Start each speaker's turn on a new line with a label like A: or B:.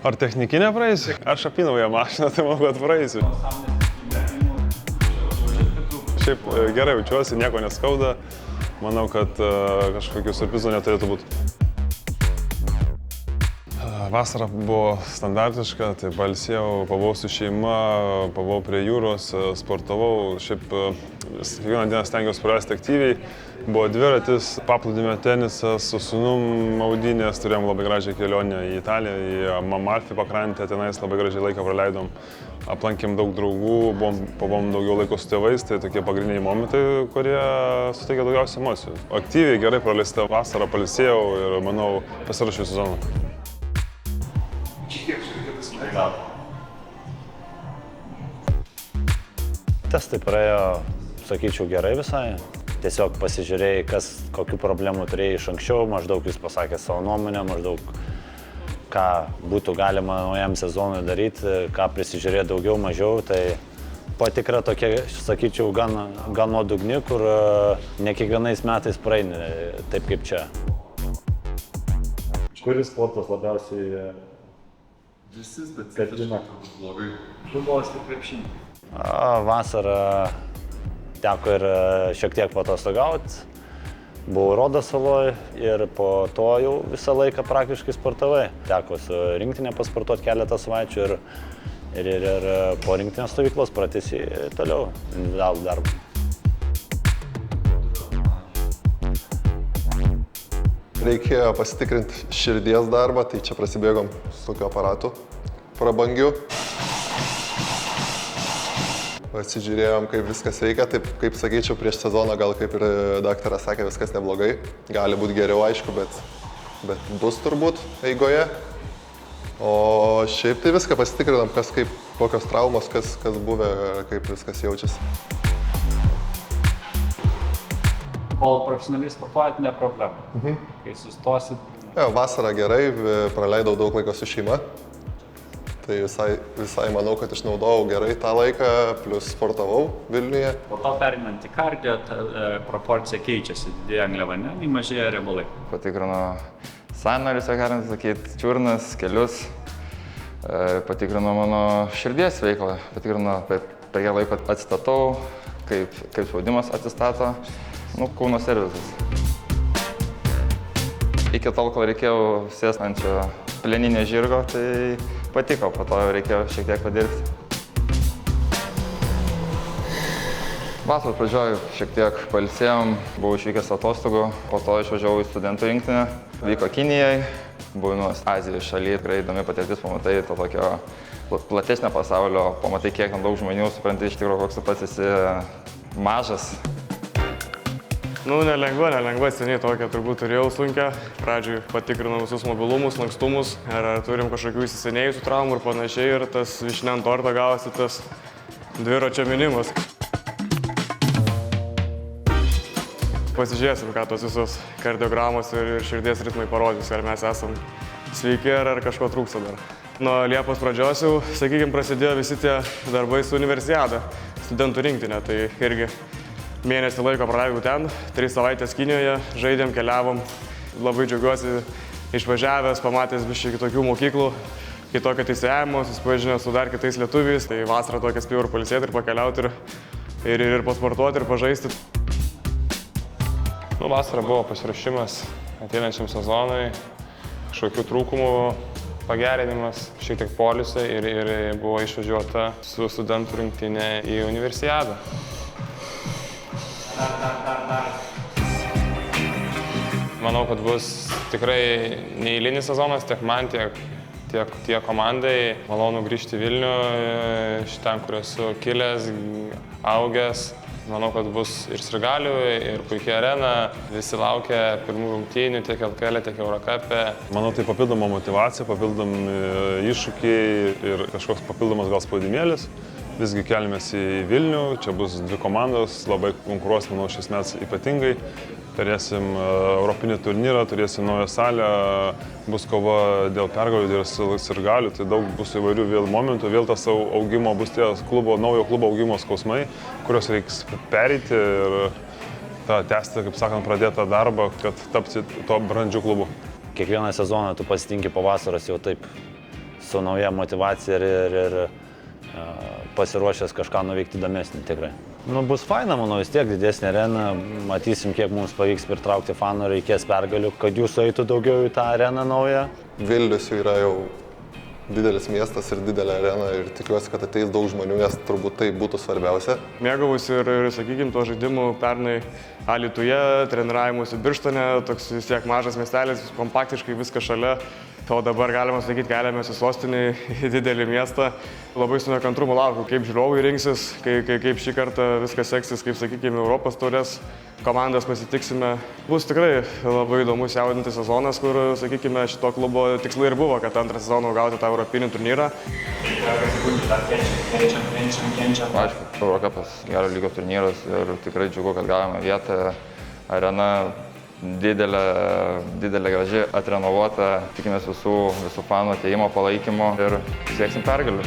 A: Ar technikinė praeisiu? Aš apinaują mašiną, tai manau, kad praeisiu. Šiaip gerai jaučiuosi, nieko neskauda. Manau, kad kažkokių siurprizų neturėtų būti. Vasara buvo standartiška, tai pailsėjau, pabuvau su šeima, pabuvau prie jūros, sportavau. Šiaip kiekvieną dieną stengiausi praleisti aktyviai. Buvo dviratis, paplūdimio tenisas, su sūnum maudynės, turėjom labai gražią kelionę į Italiją, į Amalfi pakrantę, tenais labai gražiai laiką praleidom. Aplankėm daug draugų, pabuvom daugiau laiko su tėvais, tai tokie pagrindiniai momentai, kurie suteikia daugiausiai emocijų. Aktyviai, gerai praleista vasara, pailsėjau ir, manau, pasiruošiau sezoną.
B: Testai praėjo, sakyčiau, gerai visai. Tiesiog pasižiūrėjai, kokių problemų turėjai iš anksčiau, maždaug jūs pasakė savo nuomonę, maždaug ką būtų galima naujam sezonui daryti, ką prisižiūrėti daugiau, mažiau. Tai patikra tokia, sakyčiau, gan nuodugni, kur ne kiekvienais metais praeini taip kaip čia. Kuris sportas labiausiai kadina?
C: Futbolas ir krepšinis.
B: Vasarą teko ir šiek tiek patostogauti. Buvau Rodos saloj ir po to jau visą laiką praktiškai sportavai. Teko su rinktinė pasportuoti keletą savaičių ir po rinktinės stovyklos pratęsi toliau individualų darbą.
D: Reikėjo pasitikrinti širdies darbą, tai čia prasibėgom su tokiu aparatu prabangiu. Pasižiūrėjom, kaip viskas veikia, taip kaip sakyčiau, prieš sezoną gal kaip ir daktaras sakė, viskas neblogai. Gali būti geriau, aišku, bet bus turbūt eigoje. O šiaip tai viską pasitikrinam, kokios traumos, kas buvę, kaip viskas jaučiasi.
C: Kol profesionaliai sportuojat, ne problema. Kai sustosit...
D: Vasarą gerai, praleidau daug laiko su šeima. Tai visai manau, kad išnaudojau gerai tą laiką, plus sportavau Vilniuje.
C: Po to perinant į kardio, proporcija keičiasi, didėja angliavandeniai, mažėja riebalai.
E: Patikrino sąnarius, galima sakyti, čiurnas, kelius. Patikrino mano širdies veiklą. Patikrino, per kiek laiko atsistatau, kaip spaudimas atsistato. Kūno servisas. Iki tol, kol reikėjo sėsti ant šio plieninio žirgo, tai patiko, po to reikėjo šiek tiek padirbti. Vasaros pradžioj šiek tiek pailsėjom, buvau išvykęs atostogų, po to išvažiavau į studentų rinktinę, vyko Kinijai, buvimas Azijos šaly, tikrai įdomi patirtis, pamatai to tokio platesnio pasaulio, pamatai kiek daug žmonių, supranti iš tikrųjų, koks tu pats esi mažas.
F: Nelengva, seniai tokią turbūt turėjau sunkę. Pradžioj patikrinau visus mobilumus, lankstumus, ar turim kažkokių įsisenėjusių traumų ir panašiai, ir tas vyšnia ant torto gavosi tas dviračio minimas. Pasižiūrėsim, ką tos visos kardiogramos ir širdies ritmai parodys, ar mes esam sveiki, ar kažko trūksta dar. Nuo Liepos pradžios jau, sakykime, prasidėjo visi tie darbai su Universiada, studentų rinktinė, tai irgi mėnesį laiko praleidau ten, 3 savaitės Kinijoje, žaidėm, keliavom. Labai džiaugiuosi išvažiavęs, pamatęs biškį kitokių mokyklų, kitokio teisėjimo, susipažinęs su dar kitais lietuviais. Tai vasarą tokia spėjau ir pailsėti, ir pakeliauti, ir pasportuoti, ir pažaisti. Vasara buvo pasiruošimas ateinančiam sezonui, kažkokių trūkumų pagerinimas, šiek tiek poilsio ir buvo išvažiuota su studentų rinktinė į Universiadą. Manau, kad bus tikrai neeilinis sezonas tiek man, tiek komandai. Malonu grįžti į Vilnių, iš ten, kur esu kilęs, augęs. Manau, kad bus ir sirgalių, ir puikia arena. Visi laukia pirmų rungtynių tiek LKL, tiek Eurocup'e.
A: Manau, tai papildoma motyvacija, papildomi iššūkiai ir kažkoks papildomas gal spaudimėlis. Visgi keliamės į Vilnių, čia bus 2 komandos, labai konkuruos, manau, šis metas ypatingai. Turėsim europinį turnyrą, turėsim naują salę, bus kova dėl pergalių, dėl sirgalių, tai daug bus įvairių vėl momentų, vėl tas augimo bus tie naujo klubo augimo skausmai, kuriuos reiks pereiti ir tęsti, kaip sakant, pradėtą darbą, kad tapti to brandžiu klubu.
B: Kiekvieną sezoną tu pasitinki po vasaros jau taip su nauja motyvacija ir pasiruošęs kažką nuveikti įdomesnį tikrai. Bus faina, manau, vis tiek didesnė arena, matysim, kiek mums pavyks pritraukti fanų, reikės pergalių, kad jūsų eitų daugiau į tą areną naują.
D: Vilnius jau yra jau didelis miestas ir didelė arena ir tikiuosi, kad ateis daug žmonių, nes turbūt tai būtų svarbiausia.
F: Mėgavausi ir sakykime, to žaidimų pernai Alytuje, treniravimuose Birštone, toks vis tiek mažas miestelis, kompaktiškai viskas šalia. O dabar galima sakyti, keliamės į sostinį, į didelį miestą. Labai su nekantrumu laukiu, kaip žiūrovai rinksis, kaip šį kartą viskas seksis, kaip, sakykime, Europos taurės komandas pasitiksime. Bus tikrai labai įdomus jaudintis sezonas, kur, sakykime, šito klubo tikslai ir buvo, kad antrą sezoną gauti tą europinį turnyrą.
E: Aišku, Eurocupas gero lygio turnyras ir tikrai džiugu, kad gavome vietą. Arena didelė graži, atrenovuota. Tikimės visų fanų atėjimo, palaikymo ir sieksim pergalių.